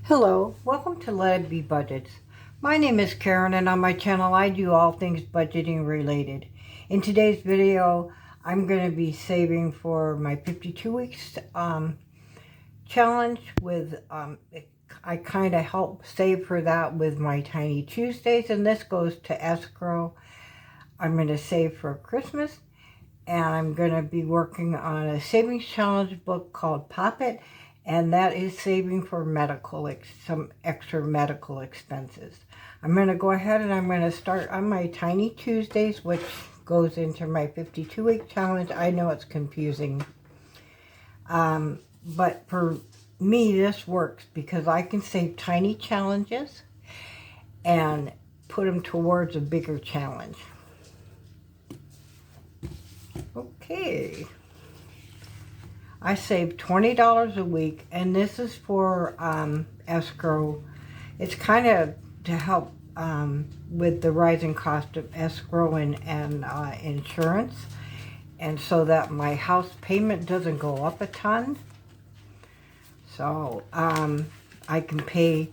Hello, welcome to Let It Be Budgets. My name is Karen, and on my channel I do all things budgeting related. In today's video, I'm going to be saving for my 52 weeks challenge with, I kind of help save for that with my Tiny Tuesdays, and this goes to escrow. I'm going to save for Christmas, and I'm going to be working on a savings challenge book called Pop It, and that is saving for some extra medical expenses. I'm going to go ahead and I'm going to start on my Tiny Tuesdays, which goes into my 52-week challenge. I know it's confusing, but for me this works because I can save tiny challenges and put them towards a bigger challenge. Okay. I save $20 a week, and this is for escrow. It's kind of to help with the rising cost of escrow and insurance, and so that my house payment doesn't go up a ton. So I can pay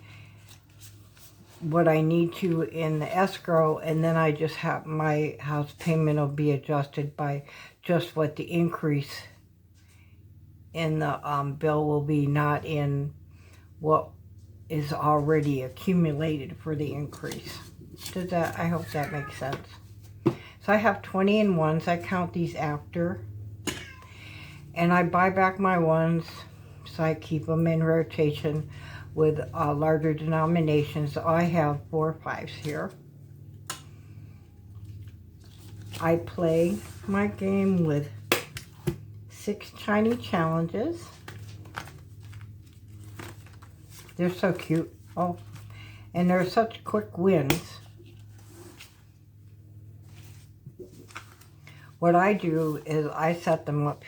what I need to in the escrow, and then I just have my house payment will be adjusted by just what the increase in the bill will be, not in what is already accumulated for the increase. I hope that makes sense. So I have 20 in ones. I count these after, and I buy back my ones, so I keep them in rotation with larger denominations. So I have 4 5s here. I play my game with 6 tiny challenges. They're so cute. Oh, and they're such quick wins. What I do is I set them up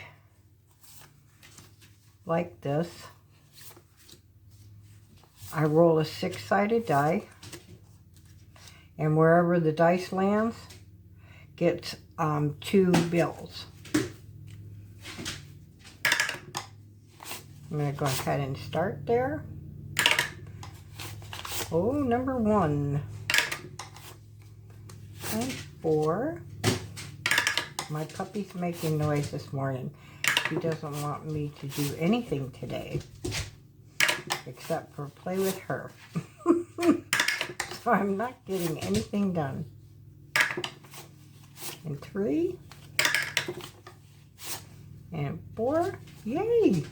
like this. I roll a 6-sided die, and wherever the dice lands gets 2 bills. I'm going to go ahead and start there. Oh, number 1. And 4. My puppy's making noise this morning. She doesn't want me to do anything today except for play with her. So I'm not getting anything done. And 3. And 4. Yay!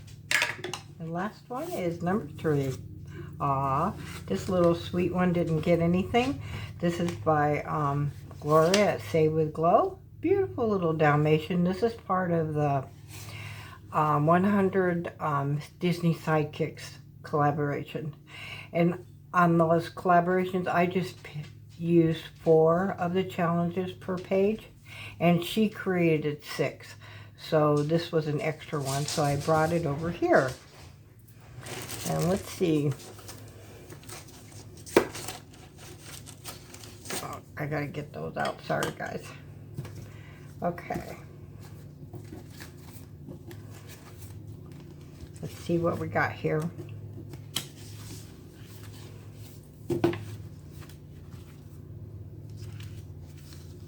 The last one is number 3. Aw, this little sweet one didn't get anything. This is by Gloria at Save with Glow. Beautiful little Dalmatian. This is part of the 100 Disney Sidekicks collaboration. And on those collaborations, I just used 4 of the challenges per page, and she created 6. So this was an extra one, so I brought it over here. And let's see. Oh, I gotta get those out. Sorry, guys. Okay. Let's see what we got here.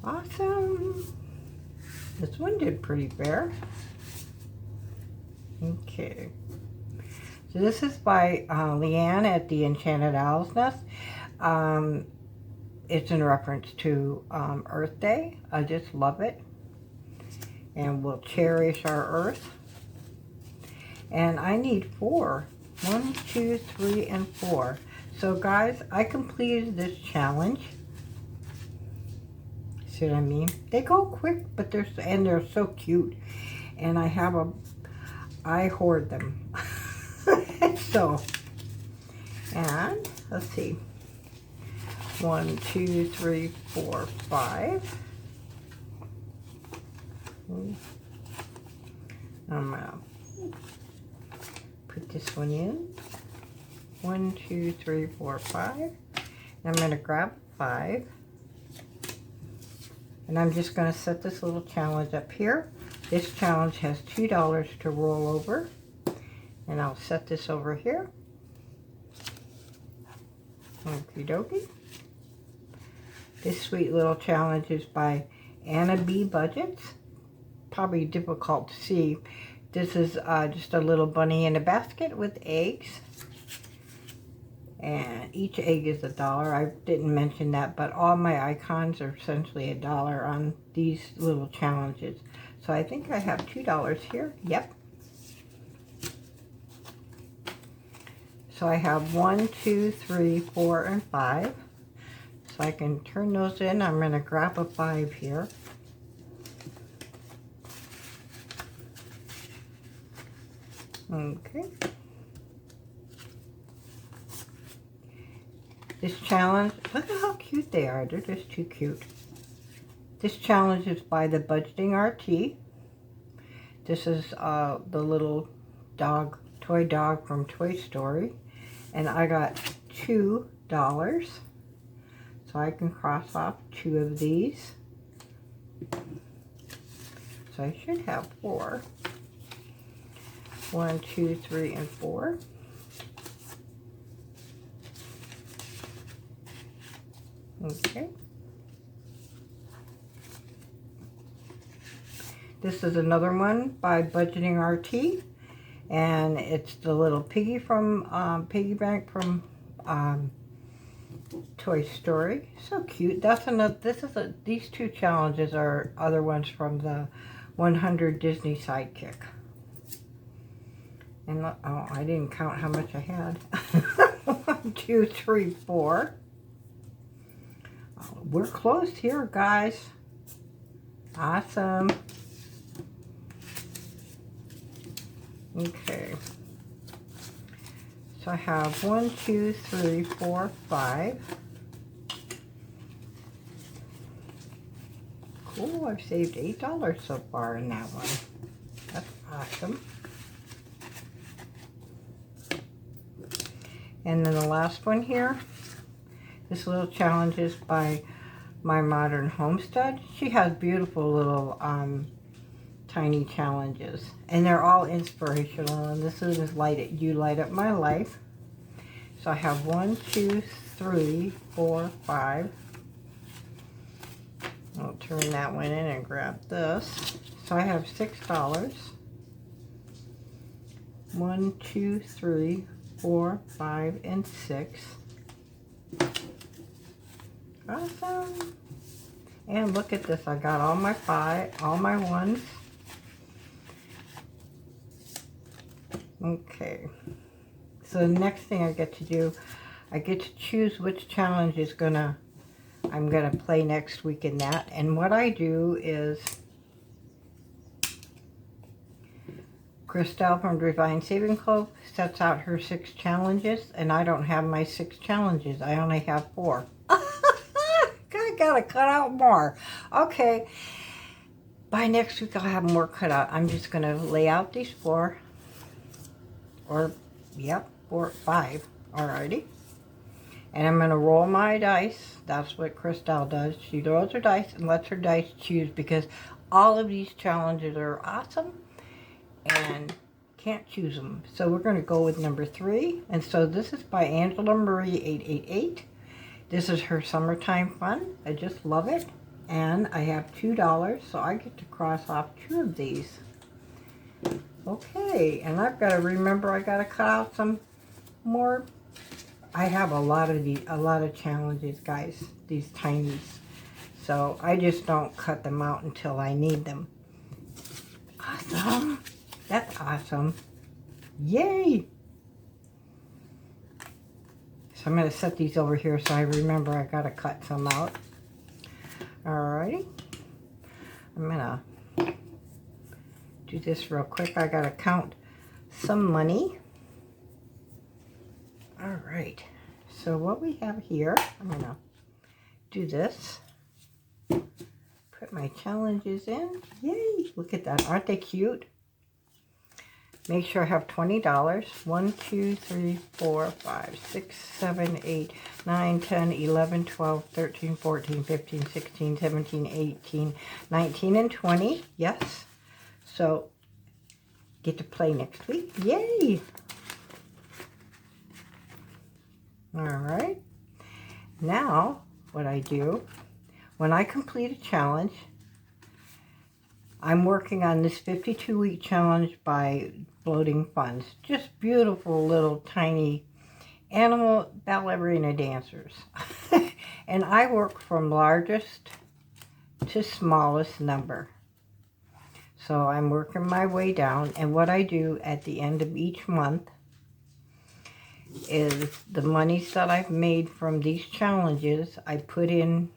Awesome. This one did pretty fair. Okay. So this is by Leanne at the Enchanted Owl's Nest. It's in reference to Earth Day. I just love it. And we'll cherish our Earth. And I need 4. 1, 2, 3, and 4. So guys, I completed this challenge. See what I mean? They go quick, but they're so cute. And I hoard them. So, and let's see. 1, 2, 3, 4, 5. I'm gonna put this one in. 1, 2, 3, 4, 5. I'm gonna grab 5. And I'm just gonna set this little challenge up here. This challenge has $2 to roll over. And I'll set this over here. Okie dokie. This sweet little challenge is by Anna B. Budgets. Probably difficult to see. This is just a little bunny in a basket with eggs. And each egg is $1. I didn't mention that, but all my icons are essentially $1 on these little challenges. So I think I have $2 here. Yep. So I have 1, 2, 3, 4, and 5. So I can turn those in. I'm going to grab a 5 here. Okay. This challenge, look at how cute they are. They're just too cute. This challenge is by the Budgeting RT. This is the little dog, toy dog from Toy Story. And I got $2. So I can cross off 2 of these. So I should have 4. 1, 2, 3, and 4. Okay. This is another one by Budgeting RT. And it's the little piggy from piggy bank from Toy Story. So cute. That's another. These 2 challenges are other ones from the 100 Disney Sidekick. And oh, I didn't count how much I had. 1, 2, 3, 4. Oh, we're close here, guys. Awesome. Okay. So I have 1, 2, 3, 4, 5. Cool, I've saved $8 so far in that one. That's awesome. And then the last one here, this little challenge is by My Modern Homestead. She has beautiful little tiny challenges, and they're all inspirational, and this is You Light Up My Life. So I have 1, 2, 3, 4, 5. I'll turn that one in and grab this. So I have $6. 1, 2, 3, 4, 5, and 6. Awesome. And look at this. I got all my 1s. Okay. So the next thing I get to do, I get to choose which challenge I'm gonna play next week in that. And what I do is Christelle from Divine Saving Club sets out her 6 challenges, and I don't have my 6 challenges. I only have 4. I gotta cut out more. Okay. By next week, I'll have more cut out. I'm just gonna lay out these 4. Or, yep, 4, 5. Alrighty. And I'm gonna roll my dice. That's what Christelle does. She rolls her dice and lets her dice choose, because all of these challenges are awesome and can't choose them. So we're going to go with number 3. And so this is by Angela Marie 888. This is her summertime fun. I just love it. And I have $2, so I get to cross off 2 of these. Okay, and I've got to remember I got to cut out some more. I have a lot of challenges, guys, these tinies. So I just don't cut them out until I need them. Awesome. That's awesome. Yay! So I'm going to set these over here so I remember I got to cut some out. Alrighty. I'm going to do this real quick. I got to count some money. Alright. So what we have here, I'm going to do this. Put my challenges in. Yay! Look at that. Aren't they cute? Make sure I have $20. 1, 2, 3, 4, 5, 6, 7, 8, 9, 10, 11, 12, 13, 14, 15, 16, 17, 18, 19, and 20. Yes. So, get to play next week. Yay! Alright. now what I do, when I complete a challenge, I'm working on this 52-week challenge by Bloating Funds. Just beautiful little tiny animal ballerina dancers. And I work from largest to smallest number. So I'm working my way down, and what I do at the end of each month is the monies that I've made from these challenges, I put in,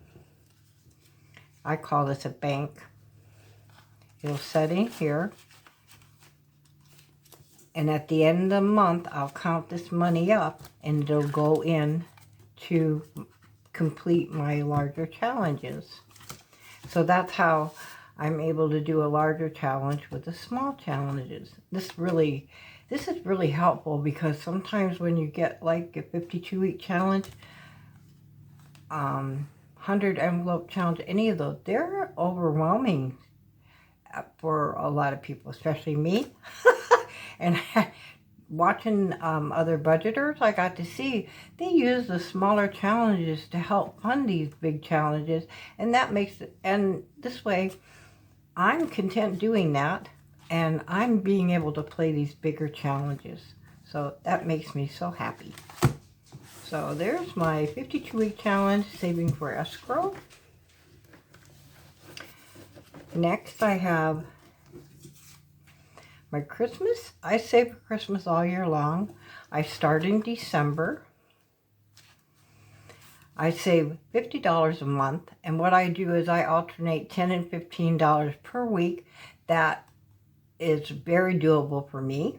I call this a bank. It'll set in here, and at the end of the month I'll count this money up and it'll go in to complete my larger challenges. So that's how I'm able to do a larger challenge with the small challenges. This is really helpful, because sometimes when you get like a 52-week challenge, 100 envelope challenge, any of those, they're overwhelming for a lot of people, especially me. And watching other budgeters, I got to see they use the smaller challenges to help fund these big challenges, and that makes it, and this way I'm content doing that, and I'm being able to play these bigger challenges. So that makes me so happy. So there's my 52-week challenge, saving for escrow. Next I have my Christmas. I save for Christmas all year long. I start in December. I save $50 a month, and what I do is I alternate $10 and $15 per week. That is very doable for me,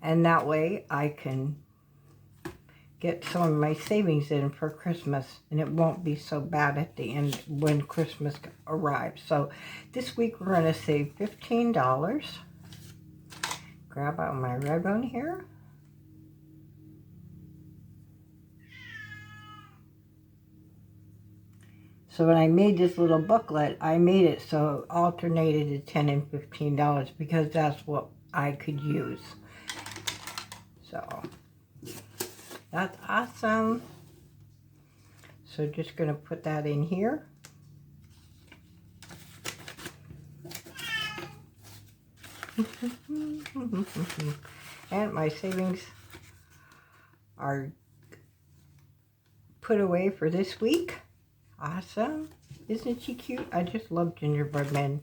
and that way I can get some of my savings in for Christmas, and it won't be so bad at the end when Christmas arrives. So this week we're going to save $15. Grab out my red one here. So when I made this little booklet, I made it so it alternated to $10 and $15 because that's what I could use. So that's awesome. So just going to put that in here. And my savings are put away for this week. Awesome. Isn't she cute? I just love gingerbread men.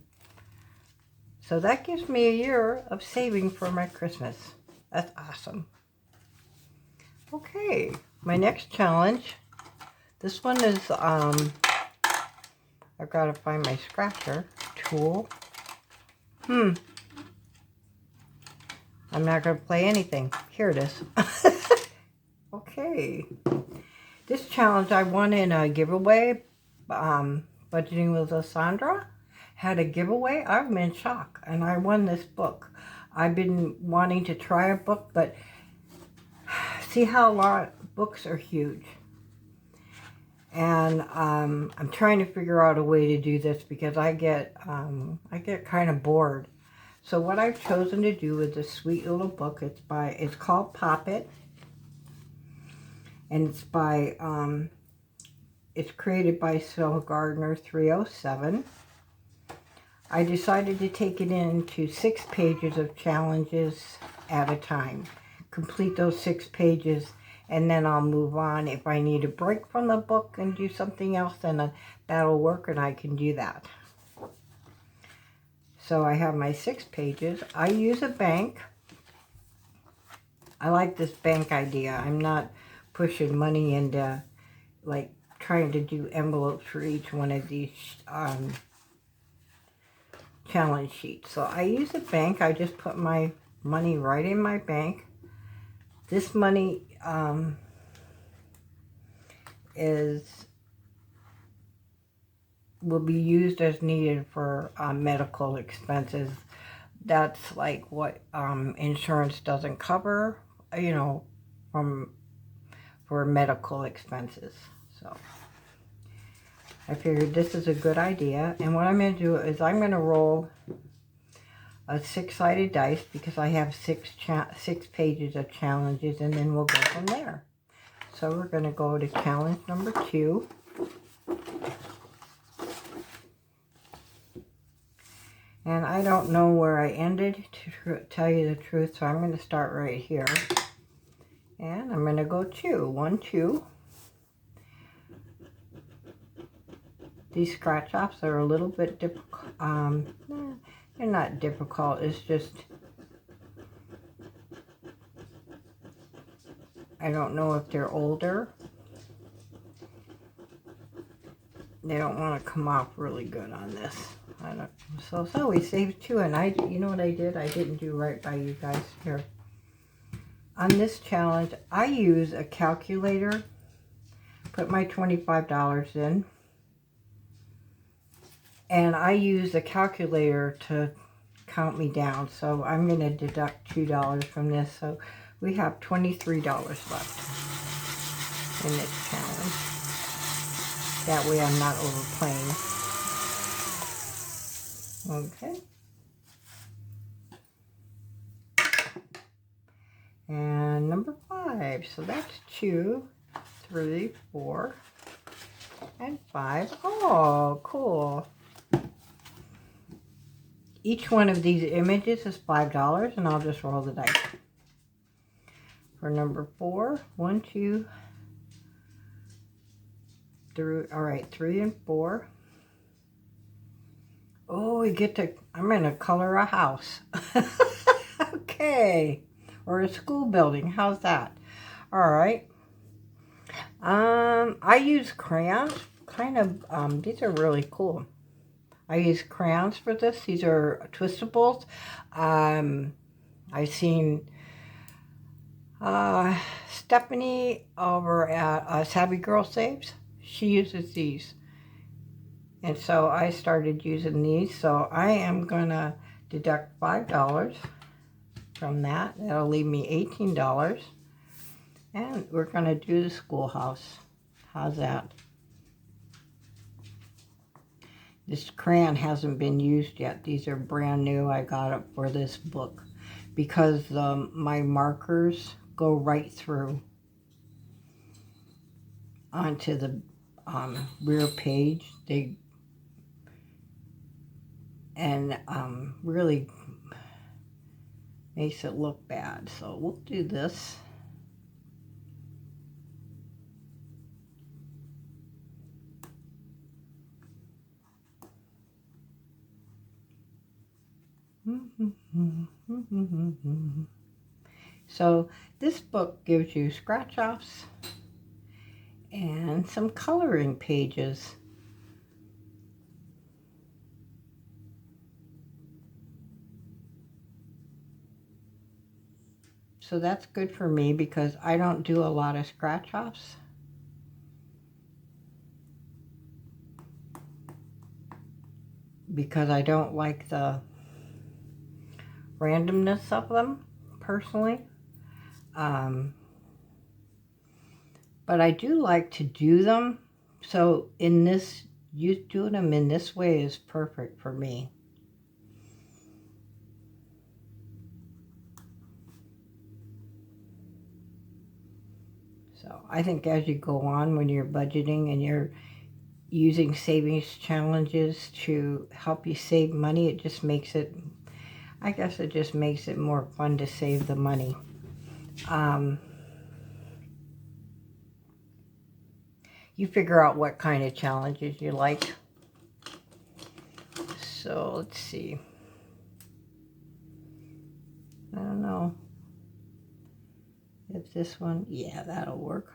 So that gives me a year of saving for my Christmas. That's awesome. Okay, my next challenge. This one is, I've got to find my scratcher tool. I'm not going to play anything. Here it is. Okay. This challenge I won in a giveaway. Budgeting with Lysandra had a giveaway. I'm in shock, and I won this book. I've been wanting to try a book, but see how a lot of books are huge. And I'm trying to figure out a way to do this because I get kind of bored. So what I've chosen to do with this sweet little book, it's called Pop It. And it's by, it's created by Syl Gardner 307. I decided to take it into 6 pages of challenges at a time. Complete those 6 pages, and then I'll move on. If I need a break from the book and do something else, then that'll work, and I can do that. So I have my 6 pages. I use a bank. I like this bank idea. I'm not pushing money into, like, trying to do envelopes for each one of these challenge sheets. So I use a bank. I just put my money right in my bank. This money will be used as needed for medical expenses. That's like what insurance doesn't cover, you know, for medical expenses. So I figured this is a good idea, and what I'm going to do is I'm going to roll a 6-sided dice because I have 6 pages of challenges, and then we'll go from there. So we're going to go to challenge number 2. And I don't know where I ended, to tell you the truth, so I'm going to start right here. And I'm going to go 2. 1, 2. These scratch offs are a little bit difficult. They're not difficult. It's just, I don't know if they're older. They don't want to come off really good on this. I don't. So we saved 2, and you know what I did? I didn't do right by you guys here. On this challenge, I use a calculator. Put my $25 in. And I use a calculator to count me down. So I'm going to deduct $2 from this. So we have $23 left in this challenge. That way I'm not overplaying. Okay. And number 5. So that's 2, 3, 4, and 5. Oh, cool. Each one of these images is $5, and I'll just roll the dice. For number 4, 1, 2, 3, all right, 3 and 4. Oh, we get to, I'm going to color a house. Okay. Or a school building. How's that? All right. I use crayons. Kind of, these are really cool. I use crayons for this. These are twistables. I've seen Stephanie over at Savvy Girl Saves. She uses these. And so I started using these. So I am going to deduct $5 from that. That'll leave me $18. And we're going to do the schoolhouse. How's that? This crayon hasn't been used yet. These are brand new. I got it for this book because my markers go right through onto the rear page. They really makes it look bad. So we'll do this. So this book gives you scratch offs and some coloring pages. So that's good for me because I don't do a lot of scratch offs. Because I don't like the randomness of them, personally. But I do like to do them. So in this, you doing them in this way is perfect for me. So I think as you go on when you're budgeting and you're using savings challenges to help you save money, it just makes it, I guess it just makes it more fun to save the money. You figure out what kind of challenges you like. So let's see. I don't know if this one, yeah, that'll work.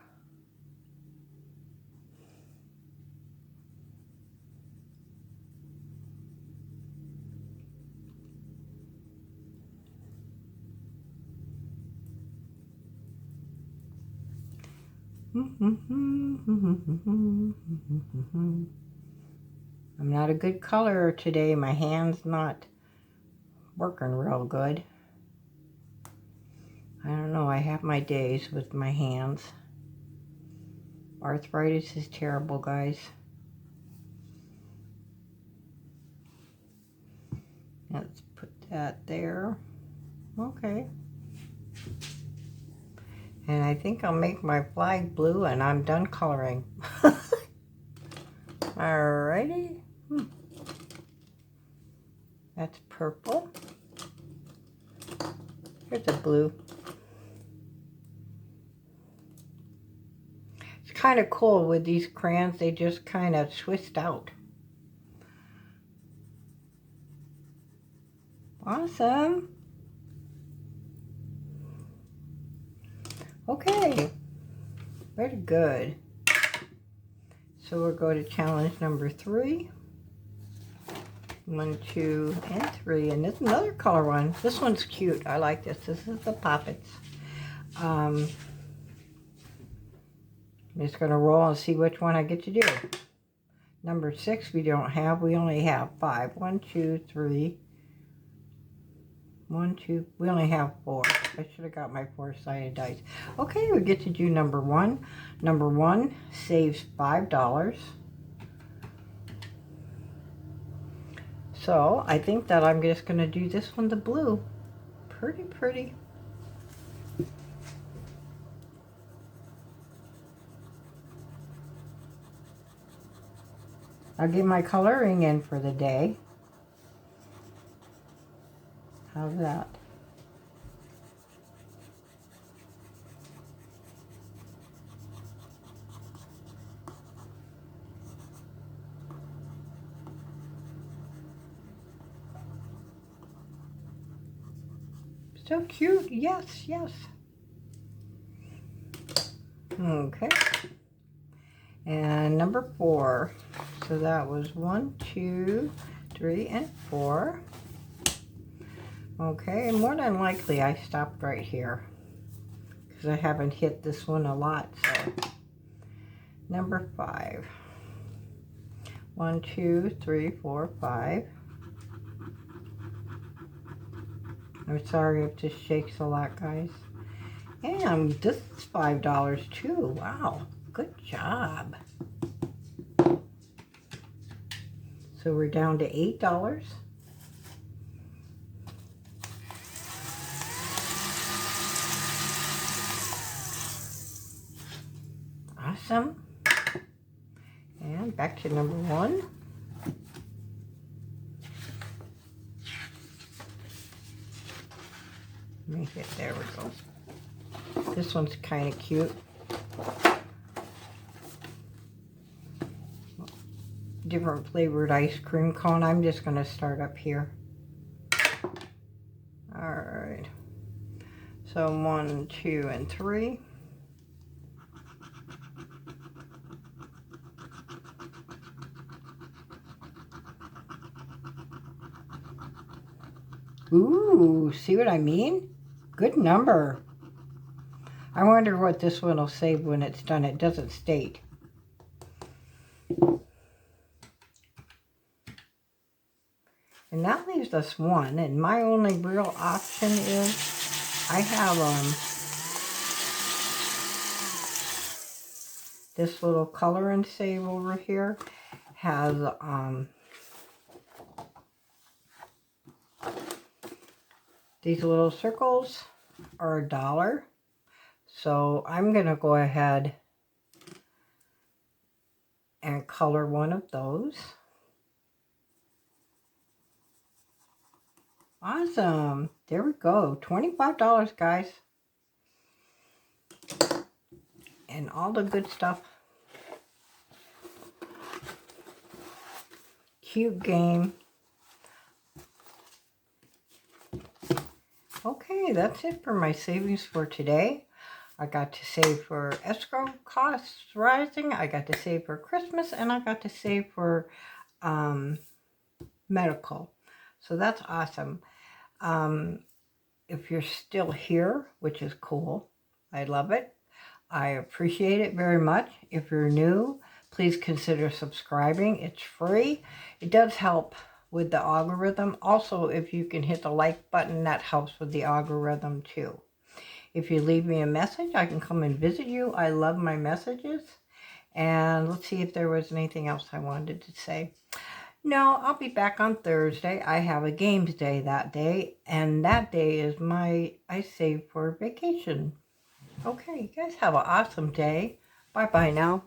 I'm not a good colorer today. My hand's not working real good. I don't know. I have my days with my hands. Arthritis is terrible, guys. Let's put that there. Okay. And I think I'll make my flag blue and I'm done coloring. Alrighty. That's purple. Here's a blue. It's kind of cool with these crayons. They just kind of twist out. Awesome. Okay. Very good. So we'll go to challenge number 3. 1, 2, and 3. And this is another color one. This one's cute. I like this. This is the Poppets. I'm just going to roll and see which one I get to do. Number 6 we don't have. We only have 5. 1, 2, 3. 1, 2. We only have 4. I should have got my 4-sided dice. Okay, we get to do number 1. Number 1 saves $5. So I think that I'm just going to do this one, the blue. Pretty pretty. I'll get my coloring in for the day. How's that? So cute. Yes, yes. Okay. And number 4. So that was 1, 2, 3, and 4. Okay, and more than likely I stopped right here because I haven't hit this one a lot. So number 5. 1, 2, 3, 4, 5. I'm sorry if this shakes a lot, guys. And this is $5 too. Wow, good job. So we're down to $8. Awesome. And back to number 1. Let me hit, there we go. This one's kind of cute. Different flavored ice cream cone. I'm just going to start up here. Alright. So 1, 2, and 3. Ooh, see what I mean? Good number. I wonder what this one will save when it's done. It doesn't state. And that leaves us 1. And my only real option is I have this little color and save over here has these little circles are $1. So I'm going to go ahead and color one of those. Awesome. There we go. $25, guys. And all the good stuff. Cute game. Okay, that's it for my savings for today. I got to save for escrow costs rising. I got to save for Christmas. And I got to save for medical. So that's awesome. If you're still here, which is cool, I love it. I appreciate it very much. If you're new, please consider subscribing. It's free. It does help with the algorithm. Also, if you can hit the like button, that helps with the algorithm too. If you leave me a message, I can come and visit you. I love my messages. And let's see if there was anything else I wanted to say. No, I'll be back on Thursday. I have a games day that day, and that day is I save for vacation. Okay, you guys have an awesome day. Bye-bye now.